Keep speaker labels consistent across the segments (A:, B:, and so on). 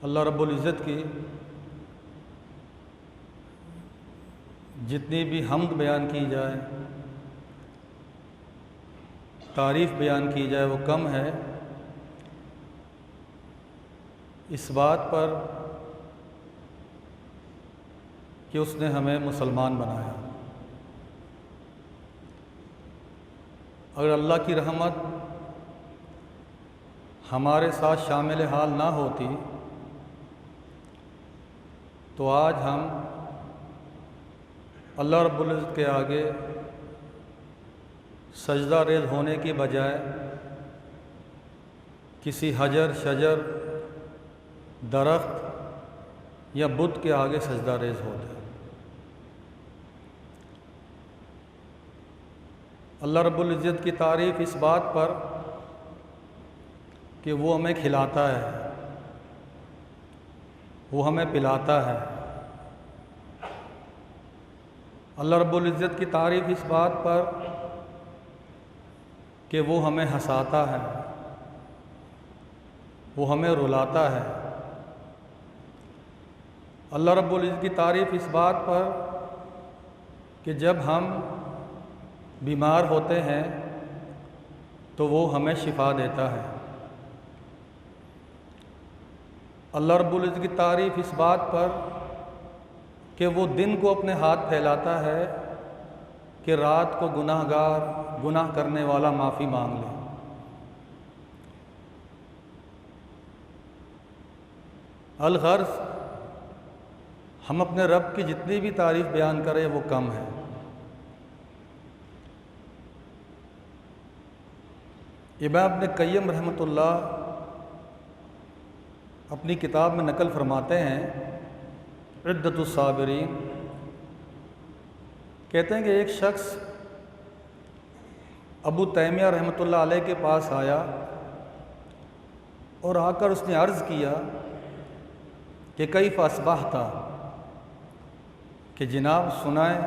A: اللہ رب العزت کی جتنی بھی حمد بیان کی جائے، تعریف بیان کی جائے، وہ کم ہے اس بات پر کہ اس نے ہمیں مسلمان بنایا۔ اگر اللہ کی رحمت ہمارے ساتھ شامل حال نہ ہوتی تو آج ہم اللہ رب العزت کے آگے سجدہ ریز ہونے کی بجائے کسی حجر شجر درخت یا بت کے آگے سجدہ ریز ہوتے۔ اللہ رب العزت کی تعریف اس بات پر کہ وہ ہمیں کھلاتا ہے، وہ ہمیں پلاتا ہے۔ اللہ رب العزت کی تعریف اس بات پر کہ وہ ہمیں ہنساتا ہے، وہ ہمیں رلاتا ہے۔ اللہ رب العزت کی تعریف اس بات پر کہ جب ہم بیمار ہوتے ہیں تو وہ ہمیں شفا دیتا ہے۔ اللہ رب العزت کی تعریف اس بات پر کہ وہ دن کو اپنے ہاتھ پھیلاتا ہے کہ رات کو گناہ کرنے والا معافی مانگ لے۔ الغرض ہم اپنے رب کی جتنی بھی تعریف بیان کریں وہ کم ہے۔ امام ابن قیم رحمۃ اللہ اپنی کتاب میں نقل فرماتے ہیں، عدت الصابرین، کہتے ہیں کہ ایک شخص ابو تیمیہ رحمۃ اللہ علیہ کے پاس آیا اور آ کر اس نے عرض کیا کہ کیف اصبحت، کہ جناب سنائیں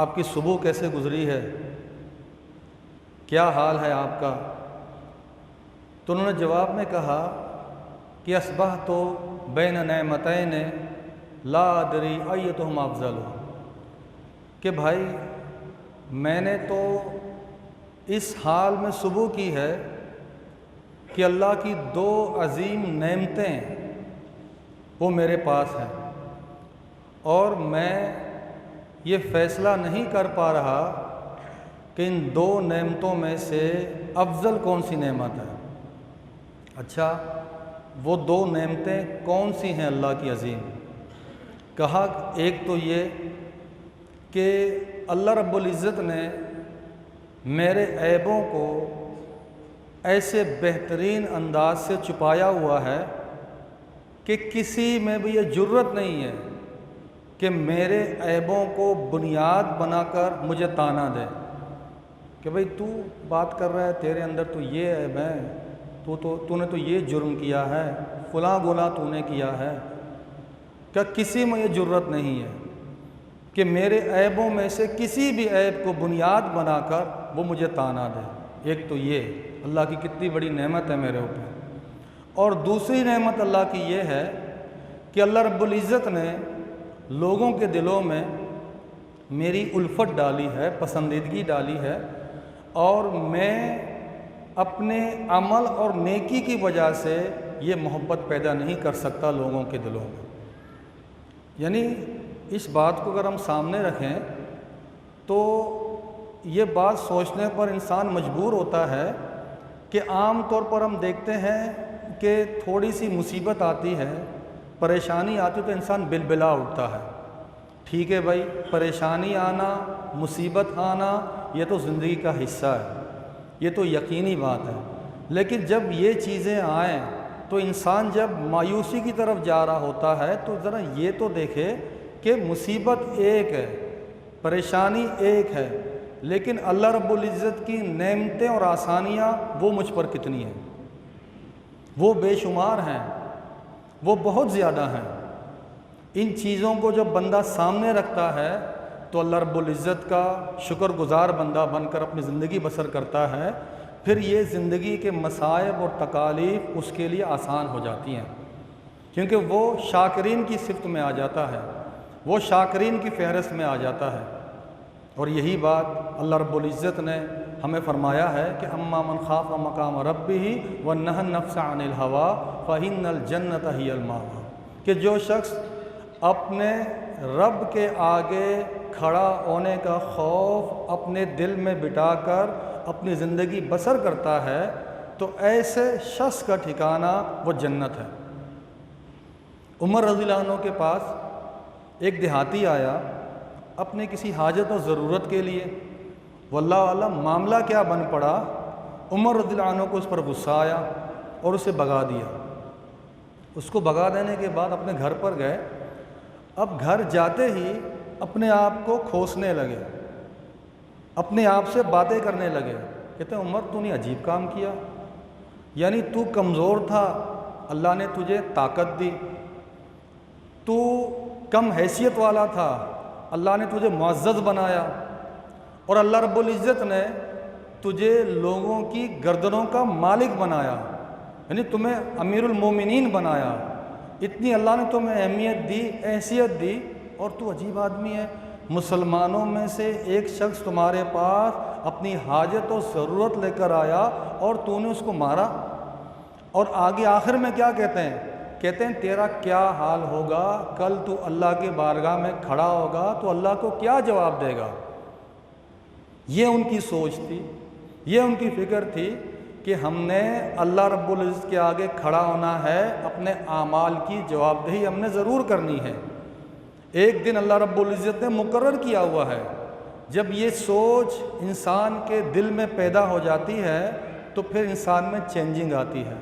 A: آپ کی صبح کیسے گزری ہے، کیا حال ہے آپ کا؟ تو انہوں نے جواب میں کہا کہ اصبحت بین نعمتین لا ادری ایتہما افضل، کہ بھائی میں نے تو اس حال میں صبح کی ہے کہ اللہ کی دو عظیم نعمتیں وہ میرے پاس ہیں، اور میں یہ فیصلہ نہیں کر پا رہا کہ ان دو نعمتوں میں سے افضل کون سی نعمت ہے۔ اچھا وہ دو نعمتیں کون سی ہیں اللہ کی عظیم؟ کہا ایک تو یہ کہ اللہ رب العزت نے میرے عیبوں کو ایسے بہترین انداز سے چھپایا ہوا ہے کہ کسی میں بھی یہ جرت نہیں ہے کہ میرے عیبوں کو بنیاد بنا کر مجھے طعنہ دے کہ بھئی تو بات کر رہا ہے، تیرے اندر تو یہ عیب ہے، تو نے تو یہ جرم کیا ہے، فلاں گناہ تو نے کیا ہے۔ کہ کسی میں یہ جرت نہیں ہے کہ میرے عیبوں میں سے کسی بھی عیب کو بنیاد بنا کر وہ مجھے طعنہ دے۔ ایک تو یہ اللہ کی کتنی بڑی نعمت ہے میرے اوپر، اور دوسری نعمت اللہ کی یہ ہے کہ اللہ رب العزت نے لوگوں کے دلوں میں میری الفت ڈالی ہے، پسندیدگی ڈالی ہے، اور میں اپنے عمل اور نیکی کی وجہ سے یہ محبت پیدا نہیں کر سکتا لوگوں کے دلوں میں۔ یعنی اس بات کو اگر ہم سامنے رکھیں تو یہ بات سوچنے پر انسان مجبور ہوتا ہے کہ عام طور پر ہم دیکھتے ہیں کہ تھوڑی سی مصیبت آتی ہے، پریشانی آتی تو انسان بلبلا اٹھتا ہے۔ ٹھیک ہے بھائی، پریشانی آنا، مصیبت آنا یہ تو زندگی کا حصہ ہے، یہ تو یقینی بات ہے، لیکن جب یہ چیزیں آئیں تو انسان جب مایوسی کی طرف جا رہا ہوتا ہے تو ذرا یہ تو دیکھے کہ مصیبت ایک ہے، پریشانی ایک ہے، لیکن اللہ رب العزت کی نعمتیں اور آسانیاں وہ مجھ پر کتنی ہیں، وہ بے شمار ہیں، وہ بہت زیادہ ہیں۔ ان چیزوں کو جب بندہ سامنے رکھتا ہے تو اللہ رب العزت کا شکر گزار بندہ بن کر اپنی زندگی بسر کرتا ہے، پھر یہ زندگی کے مصائب اور تکالیف اس کے لیے آسان ہو جاتی ہیں۔ کیونکہ وہ شاکرین کی صفت میں آ جاتا ہے، وہ شاکرین کی فہرست میں آ جاتا ہے۔ اور یہی بات اللہ رب العزت نے ہمیں فرمایا ہے کہ اما من خاف مقام ربہ ونہى النفس عن الہویٰ فإن الجنۃ ہی المأویٰ، کہ جو شخص اپنے رب کے آگے کھڑا ہونے کا خوف اپنے دل میں بٹا کر اپنی زندگی بسر کرتا ہے تو ایسے شخص کا ٹھکانہ وہ جنت ہے۔ عمر رضی اللہ عنہ کے پاس ایک دیہاتی آیا اپنے کسی حاجت و ضرورت کے لیے، واللہ عالم معاملہ کیا بن پڑا، عمر رضی اللہ عنہ کو اس پر غصہ آیا اور اسے بھگا دیا۔ اس کو بھگا دینے کے بعد اپنے گھر پر گئے، اب گھر جاتے ہی اپنے آپ کو کھوسنے لگے، اپنے آپ سے باتیں کرنے لگے، کہتے ہیں عمر تو نے عجیب کام کیا، یعنی تو کمزور تھا، اللہ نے تجھے طاقت دی، تو کم حیثیت والا تھا، اللہ نے تجھے معزز بنایا، اور اللہ رب العزت نے تجھے لوگوں کی گردنوں کا مالک بنایا، یعنی تمہیں امیر المومنین بنایا، اتنی اللہ نے تمہیں اہمیت دی، حیثیت دی، اور تو عجیب آدمی ہے، مسلمانوں میں سے ایک شخص تمہارے پاس اپنی حاجت و ضرورت لے کر آیا اور تو نے اس کو مارا۔ اور آگے آخر میں کیا کہتے ہیں تیرا کیا حال ہوگا، کل تو اللہ کے بارگاہ میں کھڑا ہوگا تو اللہ کو کیا جواب دے گا۔ یہ ان کی سوچ تھی، یہ ان کی فکر تھی کہ ہم نے اللہ رب العزت کے آگے کھڑا ہونا ہے، اپنے اعمال کی جواب دہی ہم نے ضرور کرنی ہے۔ ایک دن اللہ رب العزت نے مقرر کیا ہوا ہے، جب یہ سوچ انسان کے دل میں پیدا ہو جاتی ہے تو پھر انسان میں چینجنگ آتی ہے،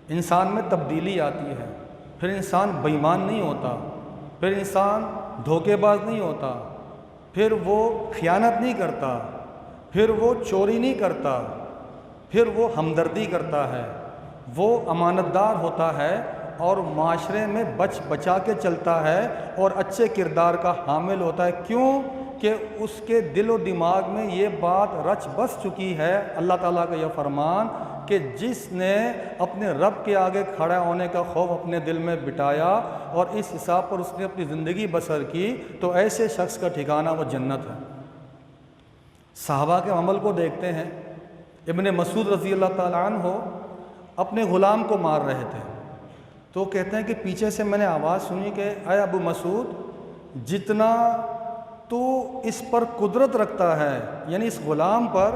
A: انسان میں تبدیلی آتی ہے، پھر انسان بے ایمان نہیں ہوتا، پھر انسان دھوکے باز نہیں ہوتا، پھر وہ خیانت نہیں کرتا، پھر وہ چوری نہیں کرتا، پھر وہ ہمدردی کرتا ہے، وہ امانت دار ہوتا ہے اور معاشرے میں بچ بچا کے چلتا ہے اور اچھے کردار کا حامل ہوتا ہے۔ کیوں کہ اس کے دل و دماغ میں یہ بات رچ بس چکی ہے، اللہ تعالیٰ کا یہ فرمان کہ جس نے اپنے رب کے آگے کھڑا ہونے کا خوف اپنے دل میں بٹایا اور اس حساب پر اس نے اپنی زندگی بسر کی تو ایسے شخص کا ٹھکانہ وہ جنت ہے۔ صحابہ کے عمل کو دیکھتے ہیں، ابن مسعود رضی اللہ تعالیٰ عنہ اپنے غلام کو مار رہے تھے، تو کہتے ہیں کہ پیچھے سے میں نے آواز سنی کہ اے ابو مسعود، جتنا تو اس پر قدرت رکھتا ہے، یعنی اس غلام پر،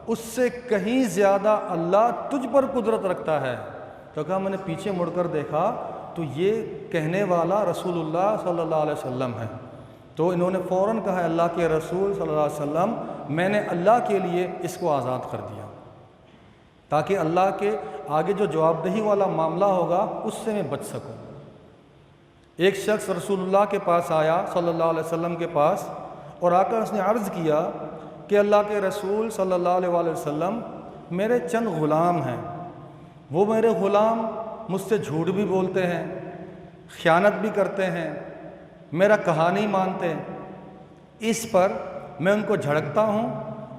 A: اس سے کہیں زیادہ اللہ تجھ پر قدرت رکھتا ہے۔ تو کہا میں نے پیچھے مڑ کر دیکھا تو یہ کہنے والا رسول اللہ صلی اللہ علیہ وسلم ہے، تو انہوں نے فوراً کہا اللہ کے رسول صلی اللہ علیہ وسلم، میں نے اللہ کے لیے اس کو آزاد کر دیا تاکہ اللہ کے آگے جو جواب دہی والا معاملہ ہوگا اس سے میں بچ سکوں۔ ایک شخص رسول اللہ کے پاس آیا صلی اللہ علیہ وسلم کے پاس اور آ کر اس نے عرض کیا کہ اللہ کے رسول صلی اللہ علیہ وآلہ وسلم، میرے چند غلام ہیں، وہ میرے غلام مجھ سے جھوٹ بھی بولتے ہیں، خیانت بھی کرتے ہیں، میرا کہا نہیں مانتے، اس پر میں ان کو جھڑکتا ہوں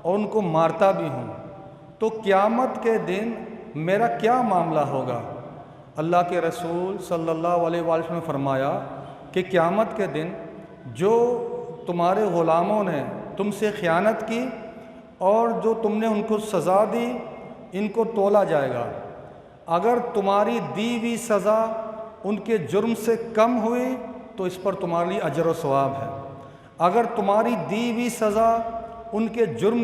A: اور ان کو مارتا بھی ہوں، تو قیامت کے دن میرا کیا معاملہ ہوگا؟ اللہ کے رسول صلی اللہ علیہ وآلہ وسلم نے فرمایا کہ قیامت کے دن جو تمہارے غلاموں نے تم سے خیانت کی اور جو تم نے ان کو سزا دی، ان کو تولا جائے گا، اگر تمہاری دی ہوئی سزا ان کے جرم سے کم ہوئی تو اس پر تمہارے لیے اجر و ثواب ہے، اگر تمہاری دی ہوئی سزا ان کے جرم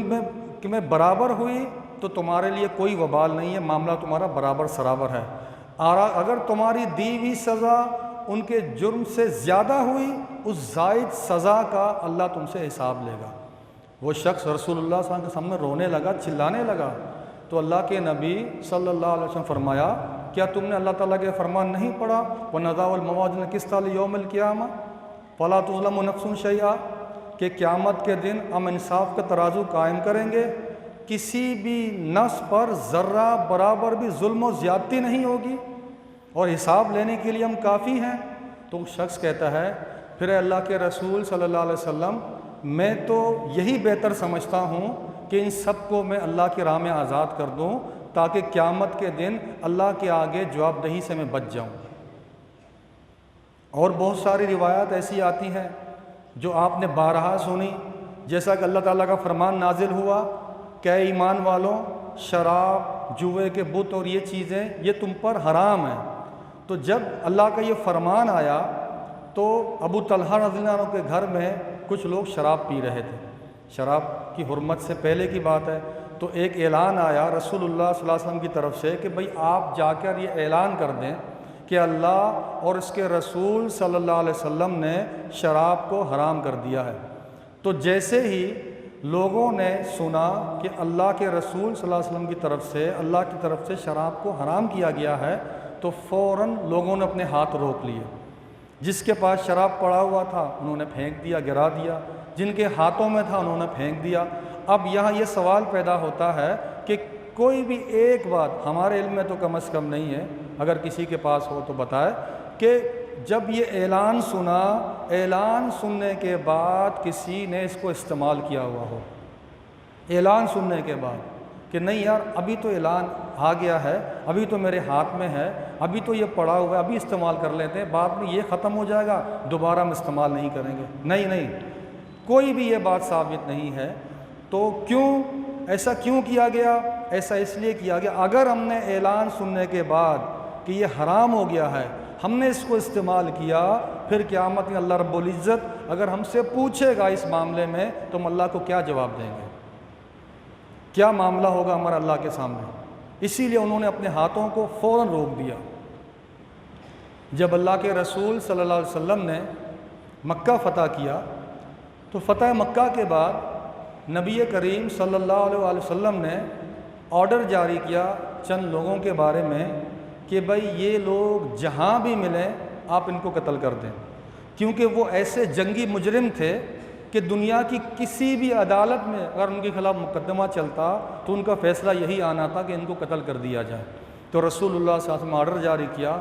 A: میں برابر ہوئی تو تمہارے لیے کوئی وبال نہیں ہے، معاملہ تمہارا برابر سرابر ہے، اور اگر تمہاری دی ہوئی سزا ان کے جرم سے زیادہ ہوئی اس زائد سزا کا اللہ تم سے حساب لے گا۔ وہ شخص رسول اللہ صلی اللہ علیہ وسلم کے سامنے رونے لگا، چلانے لگا، تو اللہ کے نبی صلی اللہ علیہ وسلم فرمایا کیا تم نے اللہ تعالیٰ کے فرمان نہیں پڑھا وَنَضَعُ الْمَوَازِينَ الْقِسْطَ لِيَوْمِ الْقِيَامَةِ فَلَا تُظْلَمُ نَفْسٌ شَيْئًا، کہ قیامت کے دن ہم انصاف کا ترازو قائم کریں گے، کسی بھی نفس پر ذرہ برابر بھی ظلم و زیادتی نہیں ہوگی اور حساب لینے کے لیے ہم کافی ہیں۔ تو شخص کہتا ہے پھر اے اللہ کے رسول صلی اللہ علیہ وسلم، میں تو یہی بہتر سمجھتا ہوں کہ ان سب کو میں اللہ کی راہ میں آزاد کر دوں تاکہ قیامت کے دن اللہ کے آگے جواب دہی سے میں بچ جاؤں۔ اور بہت ساری روایات ایسی آتی ہیں جو آپ نے بارہا سنی، جیسا کہ اللہ تعالیٰ کا فرمان نازل ہوا کہ اے ایمان والوں، شراب، جوئے کے بت اور یہ چیزیں یہ تم پر حرام ہیں۔ تو جب اللہ کا یہ فرمان آیا تو ابو طلحہ رضی اللہ عنہ کے گھر میں کچھ لوگ شراب پی رہے تھے، شراب کی حرمت سے پہلے کی بات ہے۔ تو ایک اعلان آیا رسول اللہ صلی اللہ علیہ وسلم کی طرف سے کہ بھئی آپ جا کر یہ اعلان کر دیں کہ اللہ اور اس کے رسول صلی اللہ علیہ وسلم نے شراب کو حرام کر دیا ہے۔ تو جیسے ہی لوگوں نے سنا کہ اللہ کے رسول صلی اللہ علیہ وسلم کی طرف سے، اللہ کی طرف سے شراب کو حرام کیا گیا ہے، تو فوراً لوگوں نے اپنے ہاتھ روک لیے۔ جس کے پاس شراب پڑا ہوا تھا انہوں نے پھینک دیا، گرا دیا، جن کے ہاتھوں میں تھا انہوں نے پھینک دیا۔ اب یہاں یہ سوال پیدا ہوتا ہے کہ کوئی بھی ایک بات ہمارے علم میں تو کم از کم نہیں ہے، اگر کسی کے پاس ہو تو بتائے، کہ جب یہ اعلان سنا، اعلان سننے کے بعد کسی نے اس کو استعمال کیا ہوا ہو، اعلان سننے کے بعد کہ نہیں یار ابھی تو اعلان آ گیا ہے، ابھی تو میرے ہاتھ میں ہے، ابھی تو یہ پڑا ہوا ہے، ابھی استعمال کر لیتے ہیں، بعد میں یہ ختم ہو جائے گا، دوبارہ ہم استعمال نہیں کریں گے۔ نہیں، کوئی بھی یہ بات ثابت نہیں ہے۔ تو ایسا کیوں کیا گیا؟ ایسا اس لیے کیا گیا اگر ہم نے اعلان سننے کے بعد کہ یہ حرام ہو گیا ہے، ہم نے اس کو استعمال کیا، پھر قیامت میں اللہ رب العزت اگر ہم سے پوچھے گا اس معاملے میں تو ہم اللہ کو کیا جواب دیں گے؟ کیا معاملہ ہوگا ہمارا اللہ کے سامنے؟ اسی لیے انہوں نے اپنے ہاتھوں کو فوراً روک دیا۔ جب اللہ کے رسول صلی اللہ علیہ وسلم نے مکہ فتح کیا تو فتح مکہ کے بعد نبی کریم صلی اللہ علیہ وسلم نے آرڈر جاری کیا چند لوگوں کے بارے میں کہ بھئی یہ لوگ جہاں بھی ملیں آپ ان کو قتل کر دیں، کیونکہ وہ ایسے جنگی مجرم تھے کہ دنیا کی کسی بھی عدالت میں اگر ان کے خلاف مقدمہ چلتا تو ان کا فیصلہ یہی آنا تھا کہ ان کو قتل کر دیا جائے۔ تو رسول اللہ صلی اللہ علیہ وسلم نے آرڈر جاری کیا۔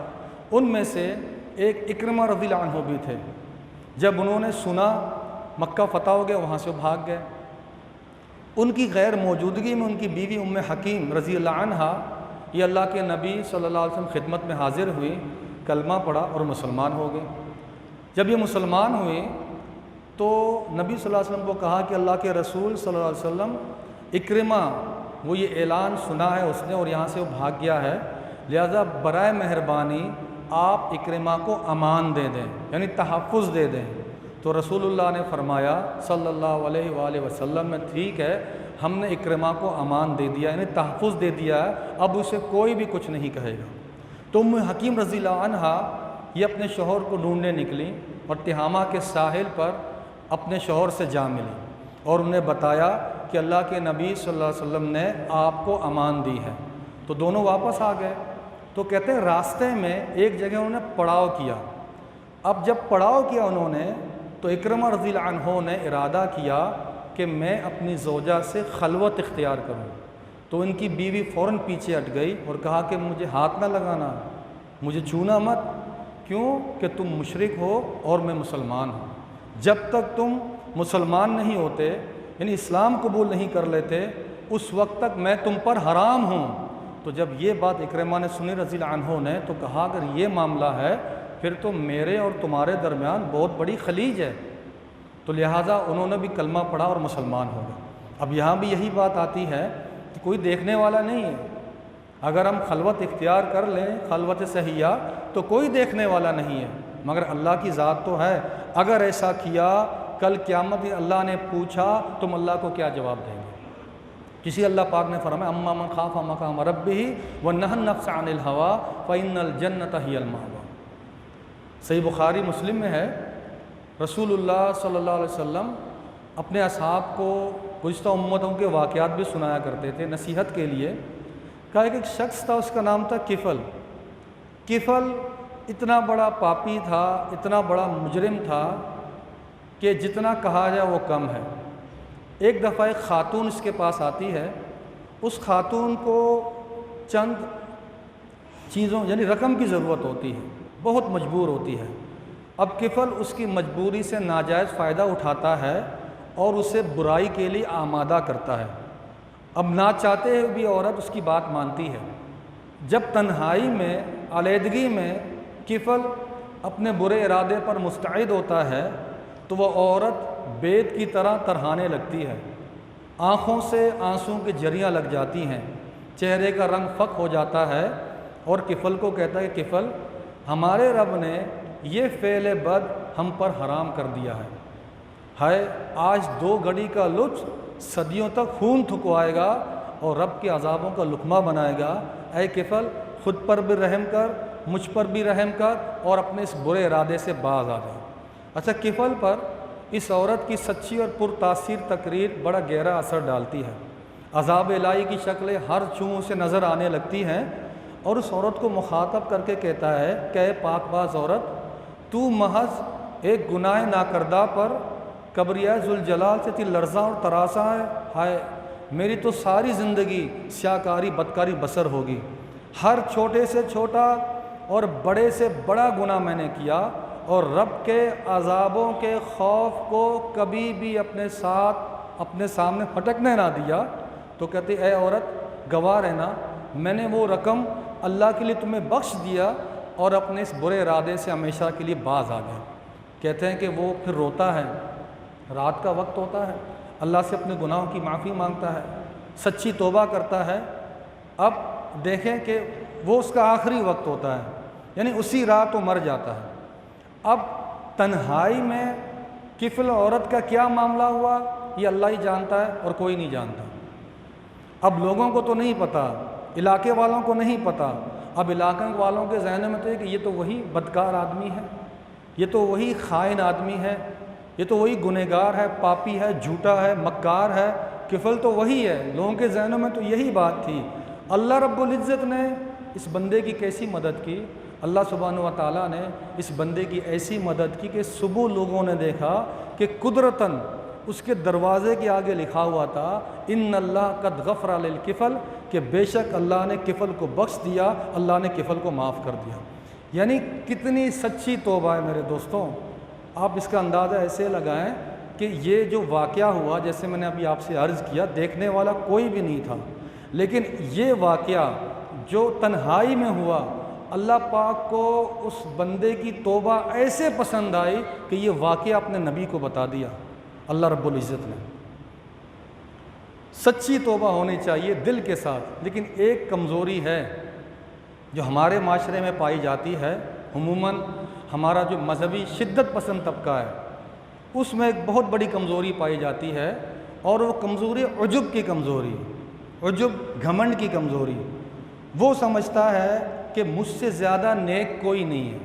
A: ان میں سے ایک اکرمہ رضی اللہ عنہ بھی تھے۔ جب انہوں نے سنا مکہ فتح ہو گیا وہاں سے وہ بھاگ گئے۔ ان کی غیر موجودگی میں ان کی بیوی ام حکیم رضی اللہ عنہا یہ اللہ کے نبی صلی اللہ علیہ وسلم خدمت میں حاضر ہوئی، کلمہ پڑھا اور مسلمان ہو گئے۔ جب یہ مسلمان ہوئے تو نبی صلی اللہ علیہ وسلم کو کہا کہ اللہ کے رسول صلی اللہ علیہ وسلم اکرمہ وہ یہ اعلان سنا ہے اس نے اور یہاں سے وہ بھاگ گیا ہے، لہذا برائے مہربانی آپ اکرمہ کو امان دے دیں، یعنی تحفظ دے دیں۔ تو رسول اللہ نے فرمایا صلی اللہ علیہ وآلہ وسلم میں ٹھیک ہے، ہم نے اکرمہ کو امان دے دیا، یعنی تحفظ دے دیا ہے، اب اسے کوئی بھی کچھ نہیں کہے گا۔ تو ام حکیم رضی اللہ عنہا یہ اپنے شوہر کو ڈھونڈنے نکلی اور تہامہ کے ساحل پر اپنے شوہر سے جا ملی اور انہیں بتایا کہ اللہ کے نبی صلی اللہ علیہ وسلم نے آپ کو امان دی ہے۔ تو دونوں واپس آ گئے۔ تو کہتے ہیں راستے میں ایک جگہ انہوں نے پڑاؤ کیا۔ اب جب پڑاؤ کیا انہوں نے تو اکرمہ رضی اللہ عنہ نے ارادہ کیا کہ میں اپنی زوجہ سے خلوت اختیار کروں۔ تو ان کی بیوی فوراً پیچھے ہٹ گئی اور کہا کہ مجھے ہاتھ نہ لگانا، مجھے چھونا مت، کیوں کہ تم مشرک ہو اور میں مسلمان ہوں۔ جب تک تم مسلمان نہیں ہوتے یعنی اسلام قبول نہیں کر لیتے اس وقت تک میں تم پر حرام ہوں۔ تو جب یہ بات اکرمہ نے سنی رضی اللہ عنہ نے تو کہا اگر یہ معاملہ ہے پھر تو میرے اور تمہارے درمیان بہت بڑی خلیج ہے۔ تو لہٰذا انہوں نے بھی کلمہ پڑھا اور مسلمان ہو گئے۔ اب یہاں بھی یہی بات آتی ہے کہ کوئی دیکھنے والا نہیں ہے، اگر ہم خلوت اختیار کر لیں خلوت صحیحہ تو کوئی دیکھنے والا نہیں ہے، مگر اللہ کی ذات تو ہے۔ اگر ایسا کیا کل قیامت میں اللہ نے پوچھا تم اللہ کو کیا جواب دیں گے؟ کسی اللہ پاک نے فرمایا اما من خاف مقام ربہ ونہى النفس عن الهوى فإن الجنة هي المأوى۔ صحیح بخاری مسلم میں ہے رسول اللہ صلی اللہ علیہ وسلم اپنے اصحاب کو گزشتہ امتوں کے واقعات بھی سنایا کرتے تھے نصیحت کے لیے۔ کہا کہ ایک شخص تھا اس کا نام تھا کفل۔ کفل اتنا بڑا پاپی تھا، اتنا بڑا مجرم تھا کہ جتنا کہا جائے وہ کم ہے۔ ایک دفعہ ایک خاتون اس کے پاس آتی ہے، اس خاتون کو چند چیزوں یعنی رقم کی ضرورت ہوتی ہے، بہت مجبور ہوتی ہے۔ اب کفل اس کی مجبوری سے ناجائز فائدہ اٹھاتا ہے اور اسے برائی کے لیے آمادہ کرتا ہے۔ اب نہ چاہتے ہوئے بھی عورت اس کی بات مانتی ہے۔ جب تنہائی میں علیحدگی میں کفل اپنے برے ارادے پر مستعد ہوتا ہے تو وہ عورت بید کی طرح ترہانے لگتی ہے، آنکھوں سے آنسوں کی جریاں لگ جاتی ہیں، چہرے کا رنگ فق ہو جاتا ہے، اور کفل کو کہتا ہے کہ کفل ہمارے رب نے یہ فعل بد ہم پر حرام کر دیا ہے، آج 2 گھڑی کا لطف صدیوں تک خون تھکوائے گا اور رب کے عذابوں کا لقمہ بنائے گا۔ اے کفل خود پر بھی رحم کر، مجھ پر بھی رحم کر، اور اپنے اس برے ارادے سے باز آ جائے۔ اچھا، کفل پر اس عورت کی سچی اور پرتاثیر تقریر بڑا گہرا اثر ڈالتی ہے۔ عذاب الہی کی شکلیں ہر چھو سے نظر آنے لگتی ہیں، اور اس عورت کو مخاطب کر کے کہتا ہے کہ اے پاک باز عورت، تو محض ایک گناہ ناکردہ پر کبریائے ذوالجلال سے لرزاں اور تراسا ہے، ہائے میری تو ساری زندگی سیاکاری بدکاری بسر ہوگی، ہر چھوٹے سے چھوٹا اور بڑے سے بڑا گناہ میں نے کیا، اور رب کے عذابوں کے خوف کو کبھی بھی اپنے سامنے پھٹکنے نہ دیا۔ تو کہتے اے عورت گواہ رہنا، میں نے وہ رقم اللہ کے لیے تمہیں بخش دیا اور اپنے اس برے ارادے سے ہمیشہ کے لیے باز آ گئے۔ کہتے ہیں کہ وہ پھر روتا ہے، رات کا وقت ہوتا ہے، اللہ سے اپنے گناہوں کی معافی مانگتا ہے، سچی توبہ کرتا ہے۔ اب دیکھیں کہ وہ اس کا آخری وقت ہوتا ہے، یعنی اسی رات وہ مر جاتا ہے۔ اب تنہائی میں کفل عورت کا کیا معاملہ ہوا یہ اللہ ہی جانتا ہے اور کوئی نہیں جانتا۔ اب لوگوں کو تو نہیں پتہ، علاقے والوں کو نہیں پتہ، اب علاقے والوں کے ذہن میں تو ہے کہ یہ تو وہی بدکار آدمی ہے، یہ تو وہی خائن آدمی ہے، یہ تو وہی گنہگار ہے، پاپی ہے، جھوٹا ہے، مکار ہے، کفل تو وہی ہے۔ لوگوں کے ذہنوں میں تو یہی بات تھی۔ اللہ رب العزت نے اس بندے کی کیسی مدد کی؟ اللہ سبحانہ و تعالیٰ نے اس بندے کی ایسی مدد کی کہ صبح لوگوں نے دیکھا کہ قدرتاً اس کے دروازے کے آگے لکھا ہوا تھا ان اللہ قد غفر للکفل، کہ بے شک اللہ نے کفل کو بخش دیا، اللہ نے کفل کو معاف کر دیا۔ یعنی کتنی سچی توبہ ہے میرے دوستوں۔ آپ اس کا اندازہ ایسے لگائیں کہ یہ جو واقعہ ہوا، جیسے میں نے ابھی آپ سے عرض کیا، دیکھنے والا کوئی بھی نہیں تھا، لیکن یہ واقعہ جو تنہائی میں ہوا، اللہ پاک کو اس بندے کی توبہ ایسے پسند آئی کہ یہ واقعہ اپنے نبی کو بتا دیا اللہ رب العزت نے۔ سچی توبہ ہونی چاہیے دل کے ساتھ، لیکن ایک کمزوری ہے جو ہمارے معاشرے میں پائی جاتی ہے، عموماً ہمارا جو مذہبی شدت پسند طبقہ ہے اس میں ایک بہت بڑی کمزوری پائی جاتی ہے، اور وہ کمزوری عجب کی کمزوری، عجب گھمنڈ کی کمزوری۔ وہ سمجھتا ہے کہ مجھ سے زیادہ نیک کوئی نہیں ہے،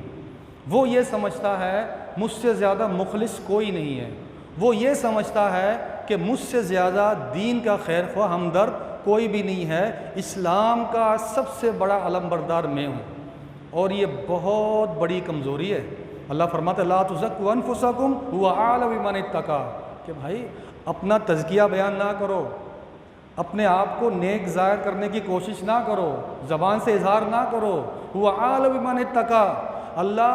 A: وہ یہ سمجھتا ہے مجھ سے زیادہ مخلص کوئی نہیں ہے، وہ یہ سمجھتا ہے کہ مجھ سے زیادہ دین کا خیر خواہ ہمدرد کوئی بھی نہیں ہے، اسلام کا سب سے بڑا علمبردار میں ہوں، اور یہ بہت بڑی کمزوری ہے۔ اللہ فرماتا ہے لا تزکوا انفسکم هو اعلم بمن اتقى، کہ بھائی اپنا تزکیہ بیان نہ کرو، اپنے آپ کو نیک ظاہر کرنے کی کوشش نہ کرو، زبان سے اظہار نہ کرو، هو اعلم بمن اتقى، اللہ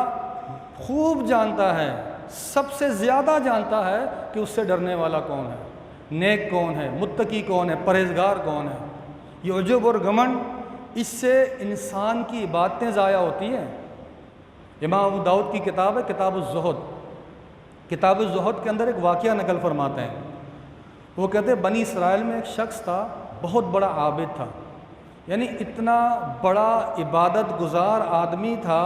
A: خوب جانتا ہے، سب سے زیادہ جانتا ہے کہ اس سے ڈرنے والا کون ہے، نیک کون ہے، متقی کون ہے، پرہیزگار کون ہے۔ یہ عجب اور گھمنڈ، اس سے انسان کی عبادتیں ضائع ہوتی ہیں۔ امام ابو داؤد کی کتاب ہے کتاب الزہد، کتاب الزہد کے اندر ایک واقعہ نقل فرماتے ہیں۔ وہ کہتے ہیں بنی اسرائیل میں ایک شخص تھا، بہت بڑا عابد تھا، یعنی اتنا بڑا عبادت گزار آدمی تھا،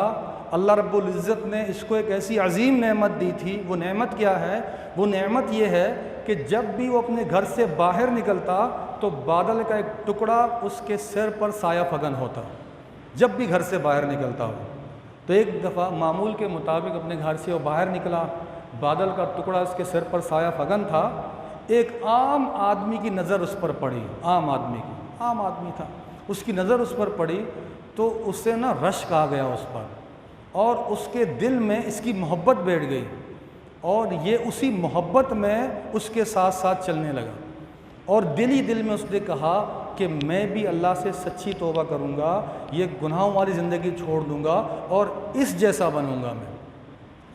A: اللہ رب العزت نے اس کو ایک ایسی عظیم نعمت دی تھی۔ وہ نعمت کیا ہے؟ وہ نعمت یہ ہے کہ جب بھی وہ اپنے گھر سے باہر نکلتا تو بادل کا ایک ٹکڑا اس کے سر پر سایہ فگن ہوتا، جب بھی گھر سے باہر نکلتا ہو۔ تو ایک دفعہ معمول کے مطابق اپنے گھر سے وہ باہر نکلا، بادل کا ٹکڑا اس کے سر پر سایہ فگن تھا، ایک عام آدمی کی نظر اس پر پڑی، عام آدمی تھا، اس کی نظر اس پر پڑی تو اس سے رشک آ گیا اس پر، اور اس کے دل میں اس کی محبت بیٹھ گئی، اور یہ اسی محبت میں اس کے ساتھ ساتھ چلنے لگا، اور دل ہی دل میں اس نے کہا کہ میں بھی اللہ سے سچی توبہ کروں گا، یہ گناہوں والی زندگی چھوڑ دوں گا اور اس جیسا بنوں گا میں۔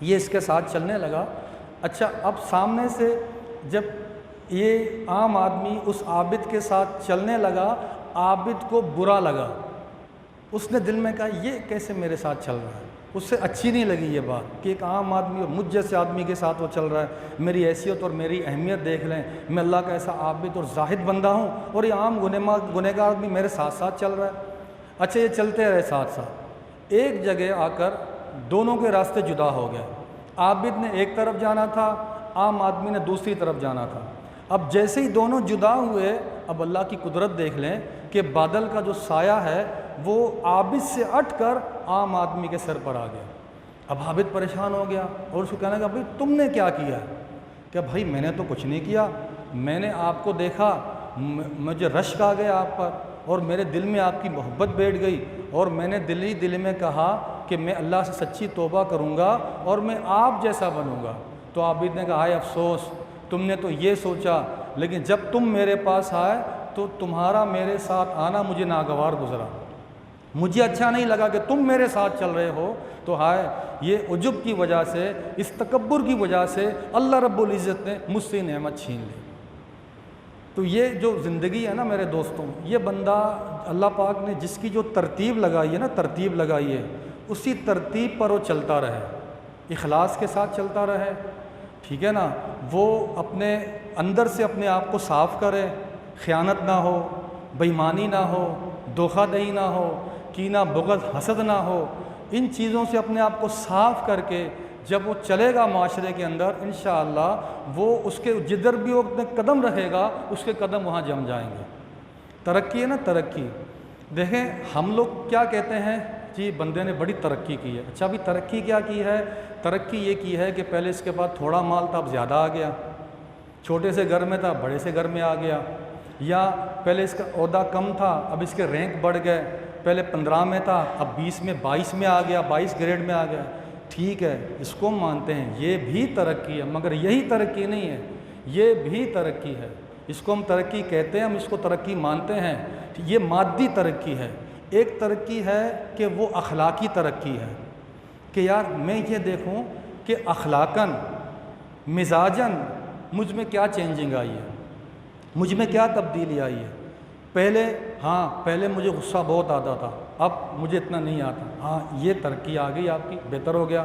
A: یہ اس کے ساتھ چلنے لگا۔ اچھا، اب سامنے سے جب یہ عام آدمی اس عابد کے ساتھ چلنے لگا، عابد کو برا لگا، اس نے دل میں کہا یہ کیسے میرے ساتھ چل رہا ہے، اس سے اچھی نہیں لگی یہ بات کہ ایک عام آدمی اور مجھ جیسے آدمی کے ساتھ وہ چل رہا ہے، میری حیثیت اور میری اہمیت دیکھ لیں، میں اللہ کا ایسا عابد اور زاہد بندہ ہوں اور یہ عام گنہگار آدمی میرے ساتھ ساتھ چل رہا ہے۔ اچھا یہ چلتے رہے ساتھ ساتھ، ایک جگہ آ کر دونوں کے راستے جدا ہو گئے، عابد نے ایک طرف جانا تھا، عام آدمی نے دوسری طرف جانا تھا۔ اب جیسے ہی دونوں جدا ہوئے، اب اللہ کی قدرت دیکھ لیں کہ بادل کا جو سایہ ہے وہ عابد سے ہٹ کر عام آدمی کے سر پر آ گیا۔ اب عابد پریشان ہو گیا اور اس کو کہنے لگا بھائی تم نے کیا کیا ہے؟ کہ بھائی میں نے تو کچھ نہیں کیا، میں نے آپ کو دیکھا، مجھے رشک آ گیا آپ پر اور میرے دل میں آپ کی محبت بیٹھ گئی اور میں نے دل میں کہا کہ میں اللہ سے سچی توبہ کروں گا اور میں آپ جیسا بنوں گا۔ تو عابد نے کہا ہائے افسوس، تم نے تو یہ سوچا، لیکن جب تم میرے پاس آئے تو تمہارا میرے ساتھ آنا مجھے ناگوار گزرا، مجھے اچھا نہیں لگا کہ تم میرے ساتھ چل رہے ہو، تو ہائے یہ عجب کی وجہ سے، اس تکبر کی وجہ سے اللہ رب العزت نے مجھ سے نعمت چھین لی۔ تو یہ جو زندگی ہے نا میرے دوستوں، یہ بندہ اللہ پاک نے جس کی جو ترتیب لگائی ہے نا، ترتیب لگائی ہے، اسی ترتیب پر وہ چلتا رہے، اخلاص کے ساتھ چلتا رہے، ٹھیک ہے نا، وہ اپنے اندر سے اپنے آپ کو صاف کرے، خیانت نہ ہو، بے ایمانی نہ ہو، دھوکہ دہی نہ ہو، کینہ بغض حسد نہ ہو، ان چیزوں سے اپنے آپ کو صاف کر کے جب وہ چلے گا معاشرے کے اندر، انشاءاللہ وہ اس کے جدھر بھی وہ اپنے قدم رکھے گا اس کے قدم وہاں جم جائیں گے۔ ترقی ہے نا، ترقی، دیکھیں ہم لوگ کیا کہتے ہیں جی بندے نے بڑی ترقی کی ہے۔ اچھا ابھی ترقی کیا کی ہے؟ ترقی یہ کی ہے کہ پہلے اس کے بعد تھوڑا مال تھا اب زیادہ آ گیا، چھوٹے سے گھر میں تھا بڑے سے گھر میں آ گیا، یا پہلے اس کا عہدہ کم تھا اب اس کے رینک بڑھ گئے، پہلے 15 میں تھا اب 20 میں 22 میں آ گیا، 22 گریڈ میں آ گیا۔ ٹھیک ہے، اس کو ہم مانتے ہیں، یہ بھی ترقی ہے، مگر یہی ترقی نہیں ہے، یہ بھی ترقی ہے، اس کو ہم ترقی کہتے ہیں، ہم اس کو ترقی مانتے ہیں۔ یہ مادی ترقی ہے۔ ایک ترقی ہے کہ وہ اخلاقی ترقی ہے کہ یار میں یہ دیکھوں کہ اخلاقاً مزاجاً مجھ میں کیا چینجنگ آئی ہے، مجھ میں کیا تبدیلی آئی ہے۔ پہلے مجھے غصہ بہت آتا تھا، اب مجھے اتنا نہیں آتا، ہاں یہ ترقی آ گئی آپ کی، بہتر ہو گیا۔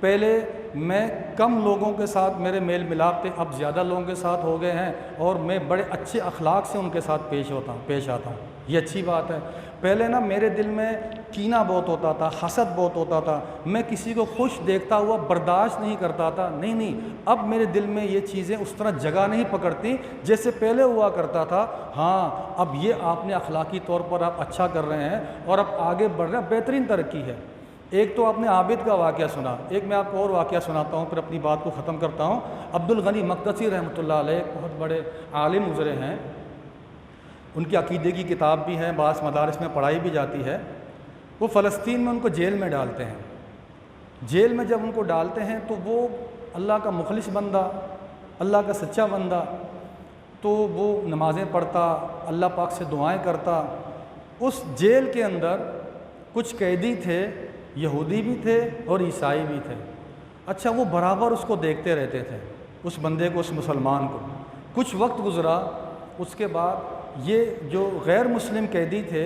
A: پہلے میں کم لوگوں کے ساتھ میرے میل ملاپ تھے، اب زیادہ لوگوں کے ساتھ ہو گئے ہیں اور میں بڑے اچھے اخلاق سے ان کے ساتھ پیش آتا ہوں، یہ اچھی بات ہے۔ پہلے نا میرے دل میں کینہ بہت ہوتا تھا، حسد بہت ہوتا تھا، میں کسی کو خوش دیکھتا ہوا برداشت نہیں کرتا تھا، نہیں، اب میرے دل میں یہ چیزیں اس طرح جگہ نہیں پکڑتی جیسے پہلے ہوا کرتا تھا۔ ہاں اب یہ آپ نے اخلاقی طور پر آپ اچھا کر رہے ہیں اور اب آگے بڑھ رہے ہیں، بہترین ترقی ہے۔ ایک تو آپ نے عابد کا واقعہ سنا، ایک میں آپ کو اور واقعہ سناتا ہوں پھر اپنی بات کو ختم کرتا ہوں۔ عبدالغنی مقدسی رحمۃ اللہ علیہ بہت بڑے عالم گزرے ہیں، ان کی عقیدے کی کتاب بھی ہے، بعض مدارس میں پڑھائی بھی جاتی ہے۔ وہ فلسطین میں ان کو جیل میں ڈالتے ہیں، جیل میں جب ان کو ڈالتے ہیں تو وہ اللہ کا مخلص بندہ، اللہ کا سچا بندہ، تو وہ نمازیں پڑھتا، اللہ پاک سے دعائیں کرتا۔ اس جیل کے اندر کچھ قیدی تھے، یہودی بھی تھے اور عیسائی بھی تھے۔ اچھا وہ برابر اس کو دیکھتے رہتے تھے، اس بندے کو، اس مسلمان کو۔ کچھ وقت گزرا، اس کے بعد یہ جو غیر مسلم قیدی تھے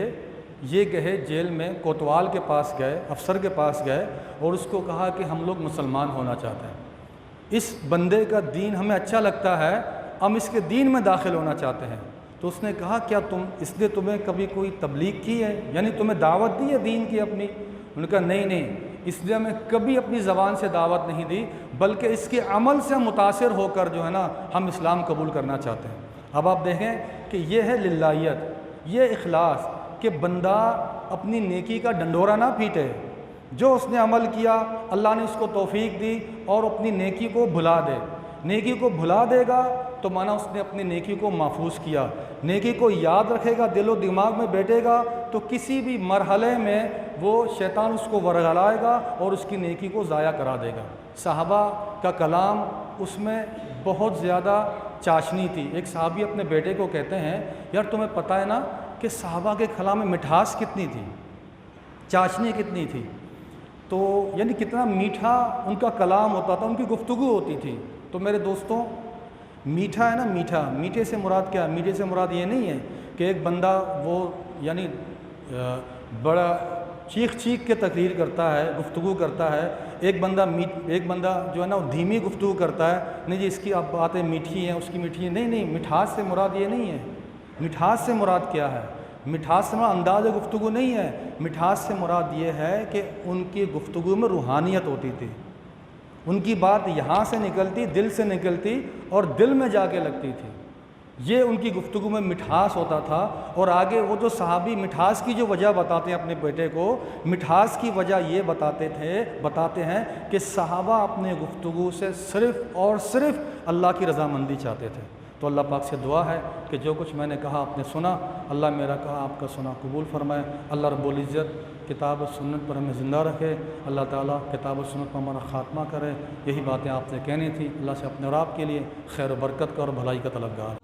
A: یہ گئے جیل میں، کوتوال کے پاس گئے، افسر کے پاس گئے اور اس کو کہا کہ ہم لوگ مسلمان ہونا چاہتے ہیں، اس بندے کا دین ہمیں اچھا لگتا ہے، ہم اس کے دین میں داخل ہونا چاہتے ہیں۔ تو اس نے کہا کیا اس نے تمہیں کبھی کوئی تبلیغ کی ہے، یعنی تمہیں دعوت دی ہے دین کی اپنی؟ انہوں نے کہا نہیں، اس لیے ہمیں کبھی اپنی زبان سے دعوت نہیں دی، بلکہ اس کے عمل سے متاثر ہو کر جو ہے نا ہم اسلام قبول کرنا چاہتے ہیں۔ اب آپ دیکھیں کہ یہ ہے للہیت، یہ اخلاص کہ بندہ اپنی نیکی کا ڈنڈورا نہ پیٹے، جو اس نے عمل کیا اللہ نے اس کو توفیق دی اور اپنی نیکی کو بھلا دے، نیکی کو بھلا دے گا تو مانا اس نے اپنی نیکی کو محفوظ کیا، نیکی کو یاد رکھے گا، دل و دماغ میں بیٹھے گا تو کسی بھی مرحلے میں وہ شیطان اس کو ورغلائے گا اور اس کی نیکی کو ضائع کرا دے گا۔ صحابہ کا کلام اس میں بہت زیادہ چاشنی تھی۔ ایک صحابی اپنے بیٹے کو کہتے ہیں یار تمہیں پتہ ہے نا کہ صحابہ کے کلام میں مٹھاس کتنی تھی، چاشنی کتنی تھی، تو یعنی کتنا میٹھا ان کا کلام ہوتا تھا، ان کی گفتگو ہوتی تھی۔ تو میرے دوستوں میٹھا ہے نا، میٹھے سے مراد کیا ہے؟ میٹھے سے مراد یہ نہیں ہے کہ ایک بندہ وہ یعنی بڑا چیخ چیخ کے تقریر کرتا ہے، گفتگو کرتا ہے، ایک بندہ جو ہے نا وہ دھیمی گفتگو کرتا ہے، نہیں جی اس کی اب باتیں میٹھی ہیں، اس کی میٹھی ہیں، نہیں مٹھاس سے مراد یہ نہیں ہے۔ مٹھاس سے مراد کیا ہے؟ مٹھاس سے مراد انداز گفتگو نہیں ہے، مٹھاس سے مراد یہ ہے کہ ان کی گفتگو میں روحانیت ہوتی تھی، ان کی بات یہاں سے نکلتی، دل سے نکلتی اور دل میں جا کے لگتی تھی، یہ ان کی گفتگو میں مٹھاس ہوتا تھا۔ اور آگے وہ جو صحابی مٹھاس کی جو وجہ بتاتے ہیں اپنے بیٹے کو، مٹھاس کی وجہ یہ بتاتے ہیں کہ صحابہ اپنے گفتگو سے صرف اور صرف اللہ کی رضامندی چاہتے تھے۔ تو اللہ پاک سے دعا ہے کہ جو کچھ میں نے کہا آپ نے سنا، اللہ میرا کہا آپ کا سنا قبول فرمائے۔ اللہ رب العزت کتاب و سنت پر ہمیں زندہ رکھے، اللہ تعالیٰ کتاب و سنت پر ہمارا خاتمہ کرے۔ یہی باتیں آپ نے کہنی تھی۔ اللہ سے اپنے اور آپ کے لیے خیر و برکت کا اور بھلائی کا طلبگار۔